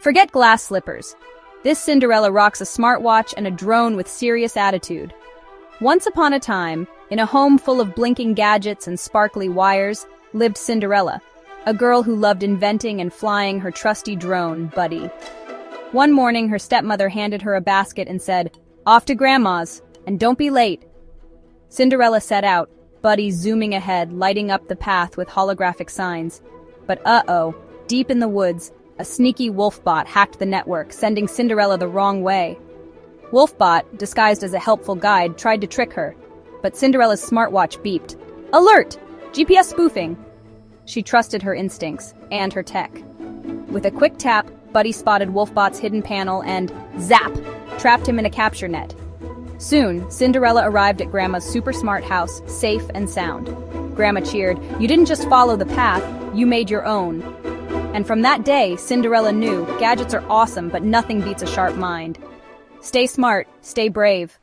Forget glass slippers. This Cinderella rocks a smartwatch and a drone with serious attitude. Once upon a time, in a home full of blinking gadgets and sparkly wires, lived Cinderella, a girl who loved inventing and flying her trusty drone, Buddy. One morning, her stepmother handed her a basket and said, "Off to Grandma's, and don't be late." Cinderella set out, Buddy zooming ahead, lighting up the path with holographic signs. But deep in the woods, a sneaky WolfBot hacked the network, sending Cinderella the wrong way. WolfBot, disguised as a helpful guide, tried to trick her, but Cinderella's smartwatch beeped. "Alert! GPS spoofing!" She trusted her instincts and her tech. With a quick tap, Buddy spotted WolfBot's hidden panel and, zap, trapped him in a capture net. Soon, Cinderella arrived at Grandma's super smart house, safe and sound. Grandma cheered, "You didn't just follow the path, you made your own." And from that day, Cinderella knew gadgets are awesome, but nothing beats a sharp mind. Stay smart, stay brave.